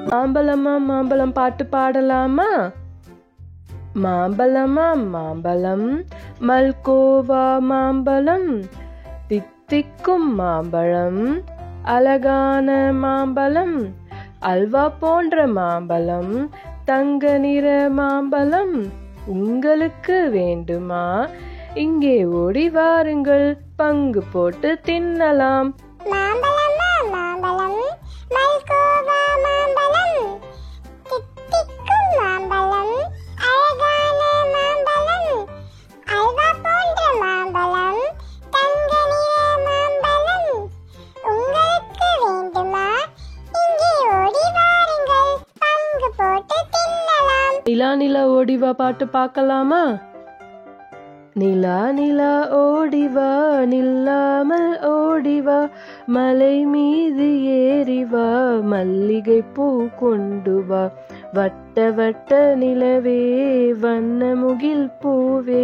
மாம்பழமா மாம்பழம் பாட்டு பாடலாமா? மாம்பழமா மாம்பழம், மல்கோவா மாம்பழம், தித்திக்கும் மாம்பழம், அழகான மாம்பழம், அல்வா போன்ற மாம்பழம், தங்க நிற மாம்பழம் உங்களுக்கு வேண்டுமா? இங்கே ஓடி வாருங்கள், பங்கு போட்டு தின்னலாம். மாம்பழமா மாம்பழம், மல்கோவா மாம்பழம், தித்திக்கும் மாம்பழம், அழகான மாம்பழம், அல்வா போன்ற மாம்பழம், தங்க நிற மாம்பழம் உங்களுக்கு வேண்டுமா? இங்கே ஓடி வாருங்கள், பங்கு போட்டு தின்னலாம். நிலா நிலா ஓடிவா பாட்டு பார்க்கலாமா? நிலா நிலா ஓடிவா, நில்லாமல் ஓடிவா, மலை மீது ஏறிவா, மல்லிகை பூ கொண்டு வா, வட்ட வட்ட நிலவே, வண்ண முகில் பூவே,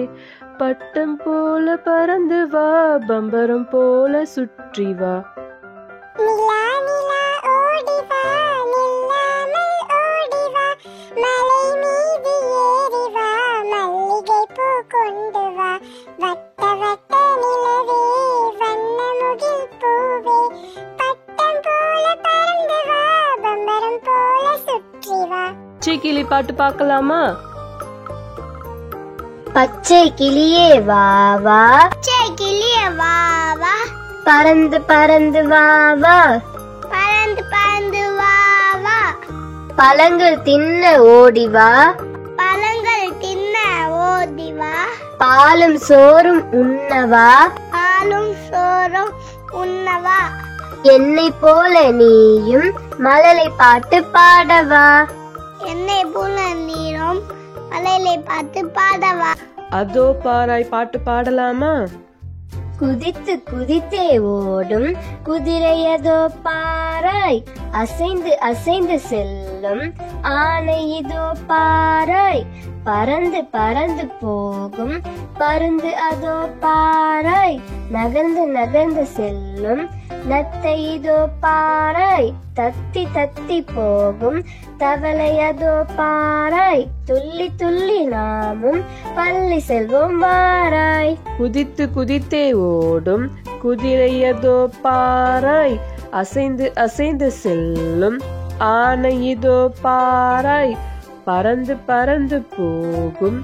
பட்டம் போல பறந்து வா, பம்பரம் போல சுற்றி வா. நிலா நிலா ஓடிவா, நில்லாமல் ஓடிவா, மலை மீது ஏறிவா, மல்லிகை பூ கொண்டு வா, வட்ட வட்ட நிலவே, வண்ண முகில் பூவே, பட்டம் போல பறந்து வா, பம்பரம் போல சுற்றி வா. கிளி பாட்டு பார்க்கலாமா? பச்சை கிளியே வா வா, பச்சை கிளியே வா வா, பறந்து பறந்து வா வா, பறந்து பறந்து வா வா, பழங்கள் தின்ன ஓடி வா, பழங்கள் தின்ன ஓடி வா, பாலும் சோறும் உண்ணவா, பாலும் சோறும் உண்ணவா, என்னை போல நீயும் மழலை பாட்டு பாடவா, என்னை போல நீரும் மலையிலை பார்த்து பாடவா. அதோ பாராய் பாட்டு பாடலாமா? குதித்து குதித்தே ஓடும் குதிரையதோ பாராய், அசைந்து அசைந்து செல்லும் ஆனை இதோ பாராய், பறந்து பறந்து போகும் பருந்து அதோ பாராய், நகர்ந்து நகர்ந்து செல்லும் நத்தை இதோ பாராய், தத்தி தத்தி போகும் தவளை அதோ பாராய், துள்ளி துள்ளி நாமும் பள்ளி செல்வோம் வாராய். குதித்து குதித்தே ஓடும் குதிரையதோ பாராய், அசைந்து அசைந்து செல்லும் ஆனை இதோ பாராய், பறந்து பறந்து போகும்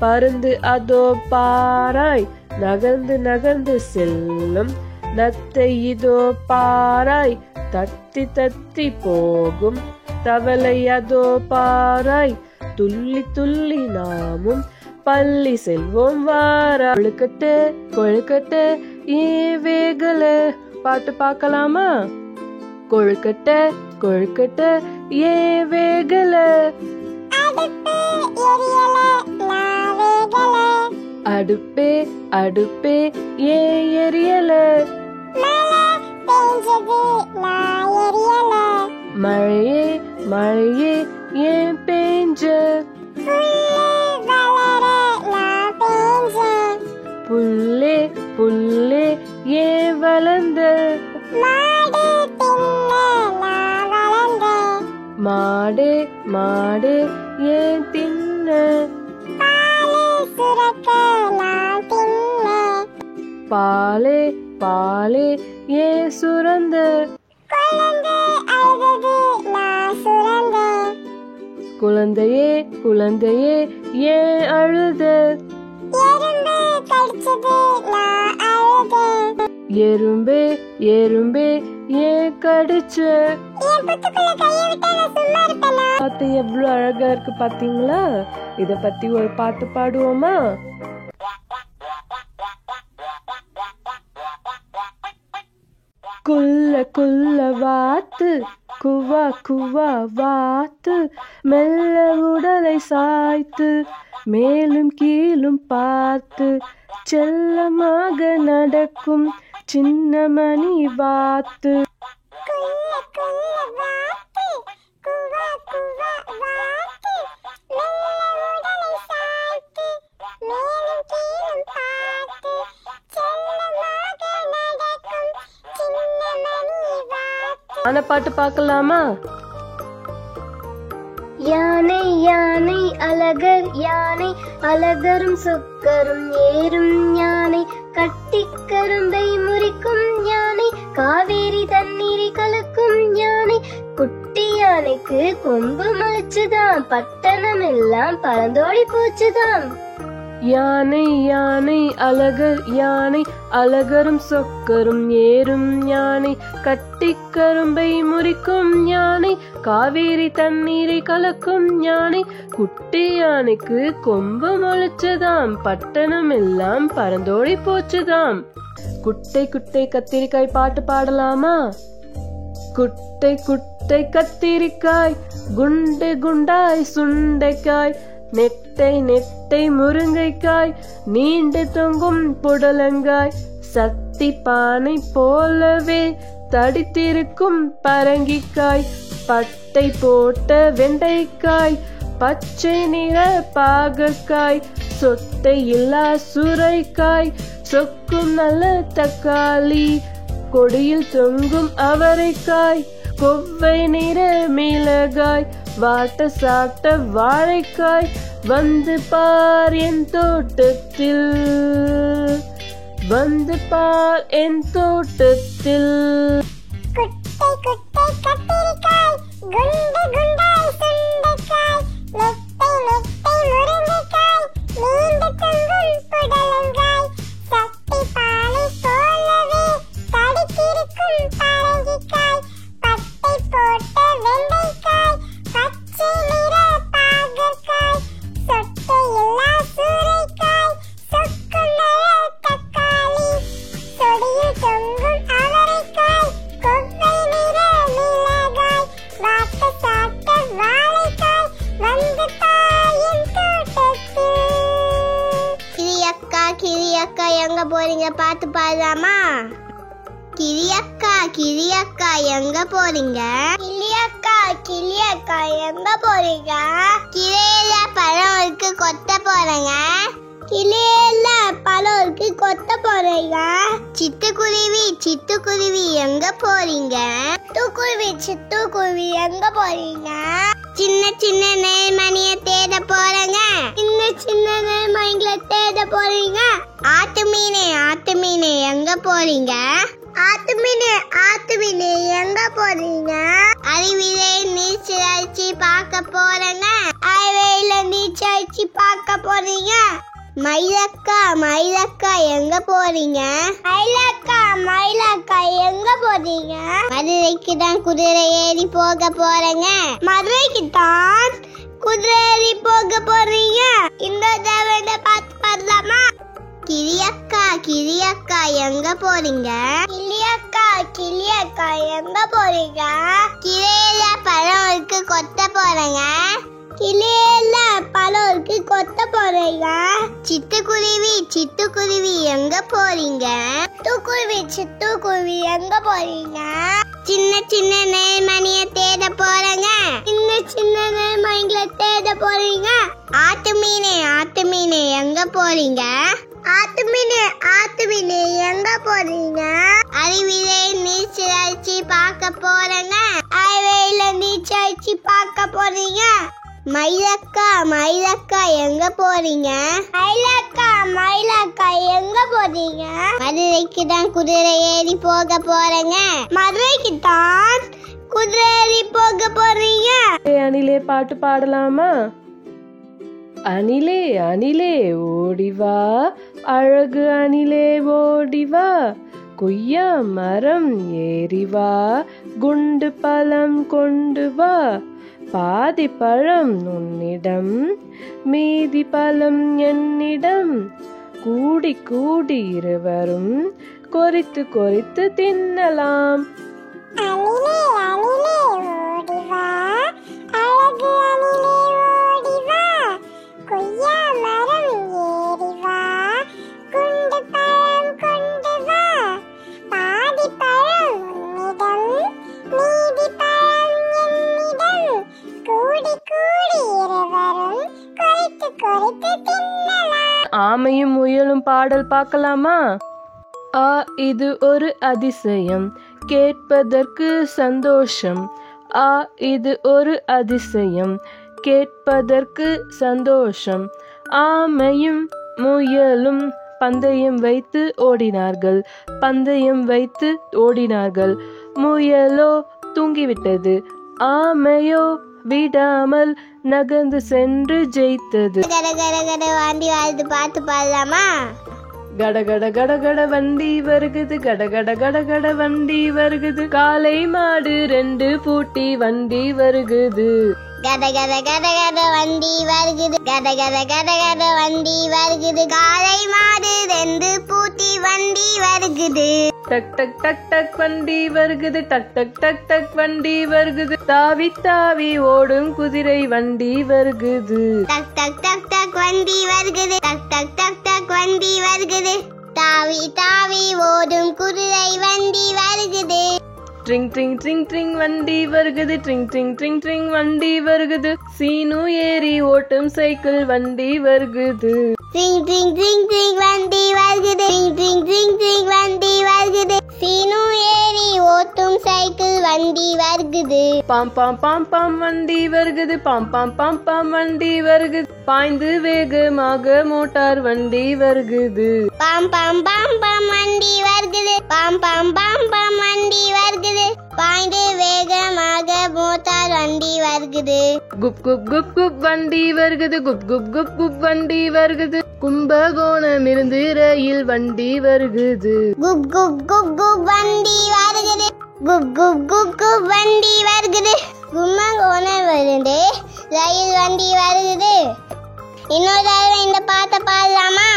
பருந்து அதோ பாராய், நகர்ந்து நகர்ந்து செல்லும் நத்தை இதோ பாராய், தத்தி தத்தி போகும் தவளை அதோ பாராய், துள்ளி துள்ளி நாமும் பள்ளி செல்வோம் வாராய். கொழுக்கட்டை கொழுக்கட்டை ஏன் வேகல பாட்டு பார்க்கலாமா? கொழுக்கட்டை கொழுக்கட்டை ஏன் வேகல, அடுப்பே அடுப்பே ஏன் எரியல, மழையே மழையே ஏன் பேஞ்ச, புல்லே புல்லே ஏன் வளர்ந்த, மாடே மாடே ஏன் தின்ன, பாலே பாலே ஏன் சுரந்த, குழந்தையே குழந்தையே ஏன் அழுத, எறும்பே எறும்பே ஏன் கடிச்ச. பாட்டு எவ்வளவு அழகா இருக்கு பாத்தீங்களா? இத பத்தி ஒரு பாட்டு பாடுவோமா? குள்ள குள்ள வாத்து குவா குவா வாத்து, மெல்ல உடலை சாய்த்து மேலும் கீழும் பார்த்து, செல்லமாக நடக்கும் சின்ன மணி வாத்து. பாட்டு பார்க்கலாமா? யானை யானை அழகர் யானை அழகரும் சொக்கரும் ஏறும் யானை கட்டிக்கரும்பை முறிக்கும் யானை காவேரி தண்ணீரை கலக்கும் யானை குட்டி யானைக்கு கொம்பு முளைச்சுதான் பட்டணம் எல்லாம் பறந்தோடி போச்சுதான் யானை யானை அழகர் யானை அழகரும் சொக்கரும் ஏறும் யானை கட்டிக்கரும்பை முறிக்கும் யானை காவேரி தண்ணீரை கலக்கும் யானை குட்டி யானைக்கு கொம்பு முளைச்சதாம் பட்டணம் எல்லாம் பறந்தோடி போச்சுதாம். குட்டை குட்டை கத்திரிக்காய் பாட்டு பாடலாமா? குட்டை குட்டை கத்திரிக்காய் குண்டு குண்டாய் சுண்டைக்காய் நெட்டை நெட்டை முருங்கைக்காய் நீண்டு தொங்கும் புடலங்காய் சட்டி பானை போலவே தடித்திருக்கும் பரங்கிக்காய் பட்டை போட்ட வெண்டைக்காய் பச்சை நிற பாகக்காய் சொட்டை இல்லா சுரைக்காய் சொக்கும் நல்ல தக்காளி கொடியில் தொங்கும் அவரைக்காய் கொவ்வை நிற மிளகாய் வாட்ட சாட்ட வாழைக்காய் வந்து பார் என் தோட்டத்தில் வந்து பார் என் தோட்டத்தில். குட்டை குட்டை கத்திரிக்காய் குண்டு குண்டாய் சுண்டைக்காய் நெட்டை நெட்டை முருங்கைக்காய் நீண்டு தொங்கும் புடலங்காய் சட்டி பானை போலவே தடித்திருக்கும் பரங்கிக்காய் பட்டை போட்ட வெண்டைக்காய் பச்சை நிற பாகற்காய் சொட்டை இல்லா சூரைக்காய் சொக்கும் நல்ல தக்காளி கொடியில் தொங்கும் அவரைக்காய் கொவ்வை நிற மிளகாய் வாட்ட சாட்ட வாழைக்காய் வந்து தாயின் தோட்டத்தில். கிரியக்கா எங்க போறீங்க பாத்து பாடலாமா? கிரியக்கா எங்க போறீங்க? கிளியக்கா எங்க போறீங்க? கிளையில பழம் இருக்கு கொத்த போறேங்க. கிளையில பழம் இருக்கு கொத்த போறீங்க. சிட்டுக்குருவி எங்க போறீங்க? சிட்டுக்குருவி எங்க போறீங்க? சின்ன சின்ன நெல்மணிய தேட போறேங்க. சின்ன நெல்மணிகளை தேட போறீங்க. ஆட்டு மீனே எங்க போறீங்க? ஆத்து மீனே எங்க போறீங்க? அருவியில நீச்சல் அடிச்சு பார்க்க போறேங்க. அருவியில நீச்சல் அடிச்சு பார்க்க போறீங்க. மயிலக்கா எங்க போறீங்க? மயிலக்கா எங்க போறீங்க? மதுரைக்கு தான் குதிரை ஏறி போக போறேங்க. மதுரைக்கு தான் குதிரை ஏறி போக போறீங்க. இந்த தடவை பார்த்து பாடலாமா? கிளியக்கா எங்க போறீங்க? கிளியக்கா எங்க போறீங்க? கிளையில பழம் இருக்கு கொத்த போறேங்க. கிளையில பழம் இருக்கு கொத்த போறீங்க. சிட்டுக்குருவி எங்க போறீங்க? சிட்டுக்குருவி எங்க போறீங்க? சின்ன சின்ன நெல்மணிய தேட போறேங்க. சின்ன நெல்மணிகளை தேட போறீங்க. ஆட்டு மீனே எங்க போறீங்க? ஆத்து மீனே எங்க போறீங்க? அருவியில நீச்சல் அடிச்சு பார்க்க போறேங்க. அருவியில நீச்சல் அடிச்சு பார்க்க போறீங்க. மயிலக்கா எங்க போறீங்க? மயிலக்கா எங்க போறீங்க? மதுரைக்கு தான் குதிரை ஏறி போக போறேங்க. மதுரைக்கு தான் குதிரை ஏறி போக போறீங்க. அணிலே பாட்டு பாடலாமா? அணிலே அணிலே ஓடிவா அழகு அணிலே ஓடிவா கொய்யா மரம் ஏறிவா குண்டு பழம் கொண்டு வா பாதி பழம் உன்னிடம் மீதி பழம் என்னிடம் கூடி கூடி இருவரும் கொறித்து கொறித்து தின்னலாம். அணிலே அணிலே ஓடிவா அழகு அணிலே ஓடிவா கொய்யா மரம் ஏறிவா குண்டு பழம் கொண்டு வா பாதி பழம் உன்னிடம் மீதி பழம் என்னிடம் கூடி கூடி இருவரும் கொறித்து கொறித்து தின்னலாம். ஆமையும் முயலும் பாடல் பார்க்கலாமா? இது ஒரு அதிசயம் கேட்பதற்கு சந்தோஷம். இது ஒரு அதிசயம் கேட்பதற்கு சந்தோஷம். ஆமையும் முயலும் பந்தயம் வைத்து ஓடினார்கள். பந்தயம் வைத்து ஓடினார்கள். முயலோ தூங்கிவிட்டது. ஆமையோ விடாமல் நகர்ந்து சென்று ஜெயித்தது. கட கட கட வண்டி வருது, பார்த்து பாடலாமா? கட கட கட கட வண்டி வருகுது. கட கட கட கட வண்டி வருகுது. காளை மாடு 2 பூட்டி வண்டி வருகுது. கட கட கட கட வண்டி வருகுது. கட கட கட கட வண்டி வருகுது. காளை மாடு 2 பூட்டி வண்டி வருகுது. டக் டக் டக் டக் வண்டி வருகுது. டக் டக் டக் டக் வண்டி வருகுது. தாவி தாவி ஓடும் குதிரை வண்டி வருகுது. டக் டக் டக் டக் வண்டி வருகுது. டக் டக் டக் டக் வண்டி வருகுது. தாவி தாவி ஓடும் குதிரை வண்டி வருகுது. ட்ரிங் ட்ரிங் ட்ரிங் ட்ரிங் வண்டி வருகுது. ட்ரிங் ட்ரிங் ட்ரிங் ட்ரிங் வண்டி வருகுது. சீனு ஏறி ஓட்டும் சைக்கிள் வண்டி வருகுது. ட்ரிங் ட்ரிங் ட்ரிங் ட்ரிங் வண்டி வருகுது. ட்ரிங் ட்ரிங் ட்ரிங் ட்ரிங் வண்டி வருகுது. சீனு ஏறி ஓட்டும் சைக்கிள் வண்டி வருகுது. பாம் பாம் பாம் பாம் வண்டி வருகுது. பாம் பாம் பாம் பாம் வண்டி வருகுது. பாய்ந்து வேகமாக மோட்டார் வண்டி வருகுது. பாம் பாம் பாம் பாம் வண்டி வருகுது. பாம் பாம் பாம் பாம் வண்டி வருகுது. பாய்ந்து வேகமாக மோட்டார் வண்டி வருகுது. குப் குப் குப் குப் வண்டி வருகுது. குப் குப் குப் குப் வண்டி வருகுது. கும்பகோணம் இருந்து ரயில் வண்டி வருகுது. குப் குப் குப் குப் வண்டி வருகுது. குப் குப் குப் குப் வண்டி வருகுது. கும்பகோணம் இருந்து ரயில் வண்டி வருகுது. இன்னொரு தடவை இந்த பாட்டை பாடலாமா?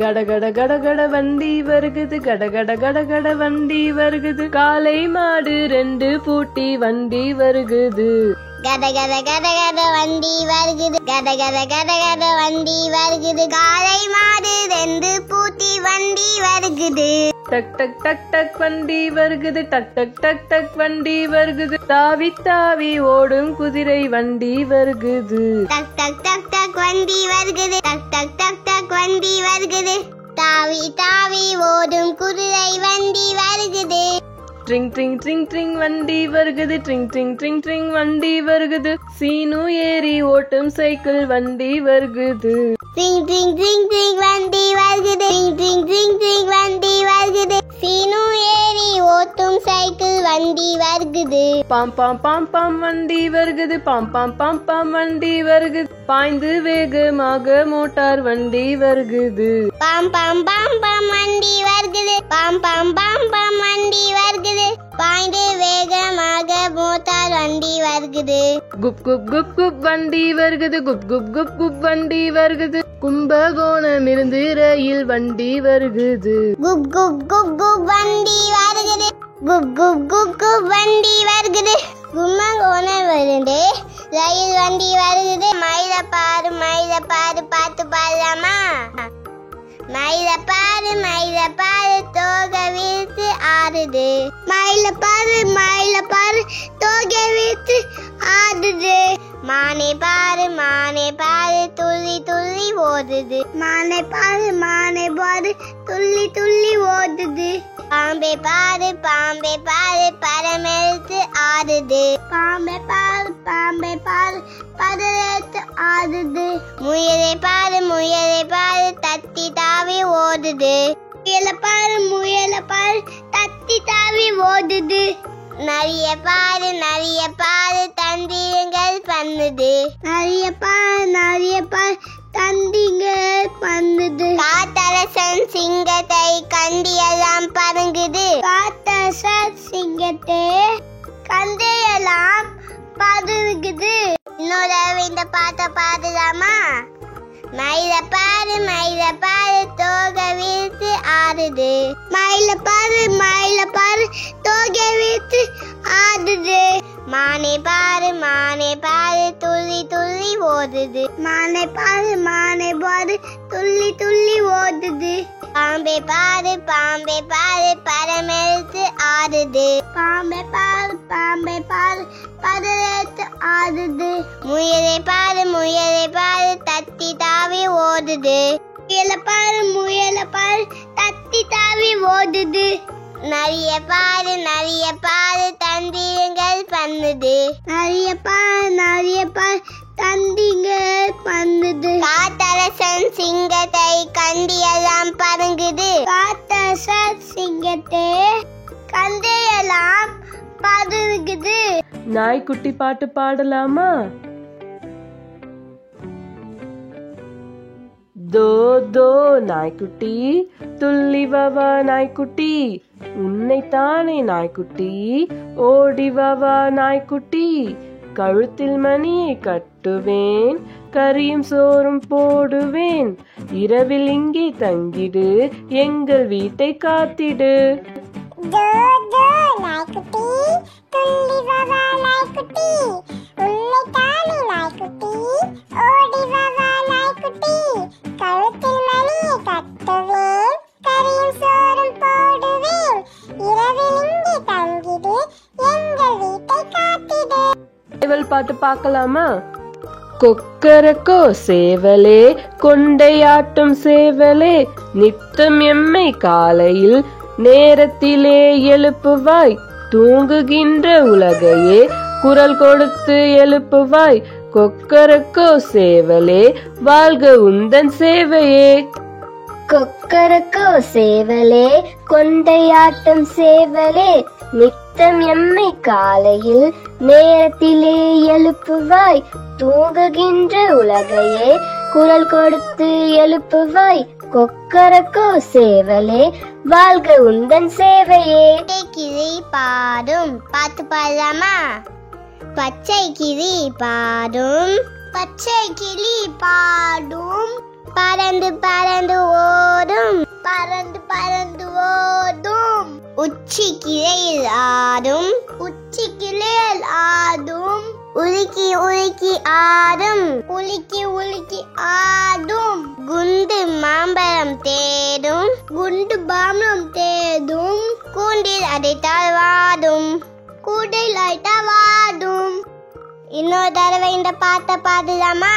கட கட கட கட வண்டி வருகுது. கட கட கட கட வண்டி வருகுது. காளை மாடு 2 பூட்டி வண்டி வருகுது. கட கட கட கட வண்டி வருகுது. கட கட கட கட வண்டி வருகுது. காளை மாடு 2 பூட்டி வண்டி வருகுது. டக் டக் டக் டக் வண்டி வருகுது. டக் டக் டக் டக் வண்டி வருகுது. தாவி தாவி ஓடும் குதிரை வண்டி வருகுது. டக் டக் டக் டக் வண்டி வருகுது. டக் டக் டக் டக் வண்டி வருகுது. தாவி தாவி ஓடும் குதிரை வண்டி வருகுது. ட்ரிங் ட்ரிங் ட்ரிங் ட்ரிங் வண்டி வருகுது. ட்ரிங் ட்ரிங் ட்ரிங் ட்ரிங் வண்டி வருகுது. சீனு ஏறி ஓட்டும் சைக்கிள் வண்டி வருகுது. ட்ரிங் ட்ரிங் ட்ரிங் ட்ரிங் வண்டி வருகுது. ட்ரிங் ட்ரிங் ட்ரிங் ட்ரிங் வண்டி வருகுது. சீனு ஏறி ஓட்டும் சைக்கிள் வண்டி வருகுது. பாம் பாம் பாம் பாம் வண்டி வருகுது. பாம் பாம் பாம் பாம் வண்டி வருகுது. பாய்ந்து வேகமாக மோட்டார் வண்டி வருகுது. பாம் பாம் பாம் பாம் வண்டி வருகுது. பாம் பாம் பாம் பாம் வண்டி வருகுது. பாய்ந்து வேகமாக மோட்டார் வண்டி வருகுது. குப் குப் குப் குப் வண்டி வருகுது. குப் குப் குப் குப் வண்டி வருகுது. கும்பகோணம் இருந்து ரயில் வண்டி வருகுது. குப் குப் குப் குப் வண்டி வருகுது. குப் குப் குப் குப் வண்டி வருகுது. கும்பகோணம் இருந்து ரயில் வண்டி வருகுது. மயில பாரு பார்த்து பாடலாமா? மயில பாரு தோகை வீழ்த்து ஆடுது. மயில பாரு தோகை வீழ்த்து ஆடுது. மானை பாரு துள்ளி துள்ளி ஓடுது. மானை பாரு துள்ளி துள்ளி ஓடுது. பாம்பே பாரு பரமெழுத்து ஆடுது. பாம்பே பாரு பரமெழுத்து ஆடுது. முயலை பாரு தத்தி தாவி ஓடுது. முயலை பாரு தத்தி தாவி ஓடுது. நரிய பாரு தந்திரங்கள் பண்ணுது. நரிய பாரு தந்திரங்கள் பண்ணுது. காத்தரசன் சிங்கத்தை கண்டியெல்லாம் பறங்குது. காத்தரசன் சிங்கத்தை கண்டியெல்லாம் பறங்குது. இன்னொரு இந்த பாட்டை பாடலாமா? மயில பாரு தோகை வீழ்த்து ஆடுது. மயில பாரு தோகை வீழ்த்து ஆடுது. மானை பாரு துள்ளி துள்ளி ஓடுது. மானை பாரு துள்ளி துள்ளி ஓடுது. பாம்பே பாரு பரமெழுத்து ஆடுது. பாம்பே பாரு பரமெழுத்து ஆடுது. முயலை பாரு தத்தி தாவி ஓடுது. முயலை பாரு தத்தி தாவி ஓடுது. நரிய பாரு தந்திரங்கள் பண்ணுது. நரிய பாரு தந்திகள் பறந்தது. காத்தரசன் சிங்கத்தை கண்டியெல்லாம் பறங்குது. காத்தரசன் சிங்கத்தை கண்டியெல்லாம் பறங்குது. நாய்க்குட்டி பாட்டு பாடலாமா? தோ தோ நாய்க்குட்டி, துள்ளி வா நாய்க்குட்டி, உன்னைத்தானே நாய்க்குட்டி, ஓடி வா நாய்க்குட்டி, கழுத்தில் மணியை கட்டுவேன், கறியும் சோறும் போடுவேன், இரவில் இங்கே தங்கிடு, எங்கள் வீட்டை காத்திடு. தோ தோ நாய்க்குட்டி, துள்ளி வா நாய்க்குட்டி, உன்னைத்தானே நாய்க்குட்டி, ஓடி வா நாய்க்குட்டி, கழுத்தில் மணியை கட்டுவேன், கறியும் சோறும் போடுவேன், இரவில் இங்கே தங்கிடு, எங்கள் வீட்டை காத்திடு. சேவல் பாட்டு பார்க்கலாமா? கொக்கரக்கோ சேவலே, கொண்டையாட்டும் சேவலே, நித்தம் எம்மை காலையில் நேரத்திலே எழுப்புவாய், தூங்குகின்ற உலகையே குரல் கொடுத்து எழுப்புவாய், கொக்கரக்கோ சேவலே, வாழ்க உந்தன் சேவையே. கொக்கரக்கோ சேவலே, கொண்டையாட்டம் சேவலே, நித்தம் எம்மை காலையில் நேரத்திலே எழுப்புவாய், தூங்குகின்ற உலகையே குரல் கொடுத்து எழுப்புவாய், கொக்கரக்கோ சேவலே, வாழ்க உந்தன் சேவையே. கிளி பாடும் பாட்டு பாடலாமா? பச்சை கிளி பாடும், பச்சை கிளி பாடும், பறந்து பறந்து ஓடும், பறந்து பறந்து ஓடும், உச்சி கிளையில் ஆடும், உச்சி கிளையில் ஆடும், உலுக்கி உலுக்கி ஆடும், உலுக்கி உலுக்கி ஆடும், குண்டு மாம்பழம் தேடும், குண்டு மாம்பழம் தேடும், கூண்டில் அடைத்தால் வாடும், கூடையில் அடைத்தால் வாடும். இன்னொரு தடவை இந்த பாட்டை பாடலாமா?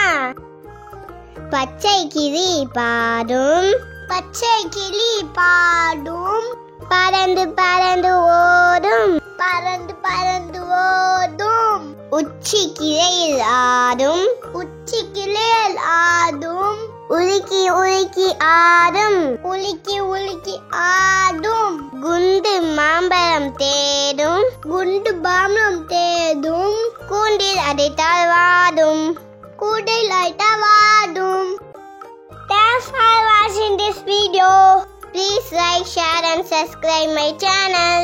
பச்சை கிளி பாடும், பச்சை கிளி பாடும், பறந்து பறந்து ஓடும், பறந்து பறந்து ஓடும், உச்சி கிளையில் ஆடும், உச்சி கிளையில் ஆடும், உலுக்கி உலுக்கி ஆடும், உலுக்கி உலுக்கி ஆடும், குண்டு மாம்பழம் தேடும், குண்டு மாம்பழம் தேடும், கூண்டில் அடைத்தால் வாடும், கூடையில் அடைத்தால் வாடும். Thanks for watching this video. Please like, share and subscribe my channel.